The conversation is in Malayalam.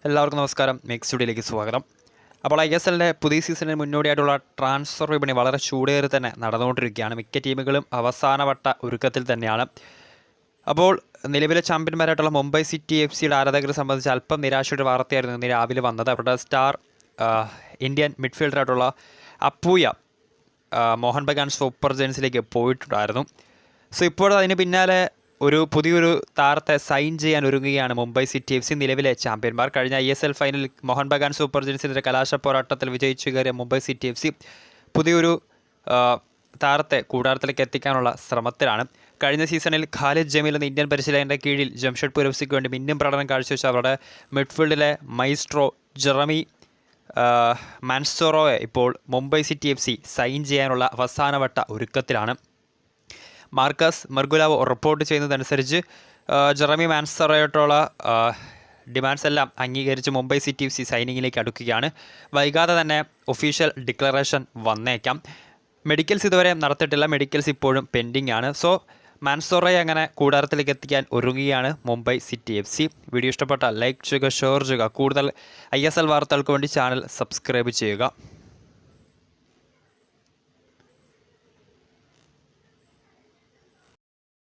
എല്ലാവർക്കും നമസ്കാരം. മെക്സ് സ്റ്റുഡിയോയിലേക്ക് സ്വാഗതം. അപ്പോൾ ISLൻ്റെ പുതിയ സീസണിന് മുന്നോടിയായിട്ടുള്ള ട്രാൻസ്ഫർ വിപണി വളരെ ചൂടേറി തന്നെ നടന്നുകൊണ്ടിരിക്കുകയാണ്. മിക്ക ടീമുകളും അവസാനവട്ട ഒരുക്കത്തിൽ തന്നെയാണ്. അപ്പോൾ നിലവിലെ ചാമ്പ്യന്മാരായിട്ടുള്ള മുംബൈ സിറ്റി FC ആരാധകരെ സംബന്ധിച്ച് അല്പം നിരാശയുടെ വാർത്തയായിരുന്നു ഇന്ന് രാവിലെ വന്നത്. അവരുടെ സ്റ്റാർ ഇന്ത്യൻ മിഡ്ഫീൽഡറായിട്ടുള്ള അപ്പൂയ മോഹൻ ബഗാൻ സൂപ്പർ ജയൻസിലേക്ക് പോയിട്ടുണ്ടായിരുന്നു. സോ ഇപ്പോൾ അതിന് പിന്നാലെ പുതിയൊരു താരത്തെ സൈൻ ചെയ്യാൻ ഒരുങ്ങുകയാണ് മുംബൈ സിറ്റി FC, നിലവിലെ ചാമ്പ്യന്മാർ. കഴിഞ്ഞ ISL ഫൈനലിൽ മോഹൻ ബഗാൻ സൂപ്പർ ജയൻസിൻ്റെ കലാശ പോരാട്ടത്തിൽ വിജയിച്ചു കയറിയ മുംബൈ സിറ്റി FC പുതിയൊരു താരത്തെ കൂടാരത്തിലേക്ക് എത്തിക്കാനുള്ള ശ്രമത്തിലാണ്. കഴിഞ്ഞ സീസണിൽ ഖാലിദ് ജമീൽ എന്ന ഇന്ത്യൻ പരിശീലകൻ്റെ കീഴിൽ ജംഷഡ്പൂർ FCക്ക് വേണ്ടി മിന്നും പ്രകടനം കാഴ്ചവെച്ച അവരുടെ മിഡ്ഫീൽഡിലെ മൈസ്ട്രോ ജെറമി മാൻസോറോയെ ഇപ്പോൾ മുംബൈ സിറ്റി FC സൈൻ ചെയ്യാനുള്ള അവസാനവട്ട ഒരുക്കത്തിലാണ്. മാർക്കസ് മെർഗുലാവോ റിപ്പോർട്ട് ചെയ്യുന്നതനുസരിച്ച് ജെറമി മാൻസോറോയോട്ടുള്ള ഡിമാൻഡ്സ് എല്ലാം അംഗീകരിച്ച് മുംബൈ സിറ്റി FC സൈനിങ്ങിലേക്ക് അടുക്കുകയാണ്. വൈകാതെ തന്നെ ഒഫീഷ്യൽ ഡിക്ലറേഷൻ വന്നേക്കാം. മെഡിക്കൽസ് ഇതുവരെ നടത്തിയിട്ടില്ല, മെഡിക്കൽസ് ഇപ്പോഴും പെൻഡിങ് ആണ്. സോ മാൻസോറയെ അങ്ങനെ കൂടാരത്തിലേക്ക് എത്തിക്കാൻ ഒരുങ്ങുകയാണ് മുംബൈ സിറ്റി FC. വീഡിയോ ഇഷ്ടപ്പെട്ടാൽ ലൈക്ക് ചെയ്യുക, ഷെയർ ചെയ്യുക. കൂടുതൽ ISL വാർത്തകൾക്ക് വേണ്ടി ചാനൽ സബ്സ്ക്രൈബ് ചെയ്യുക.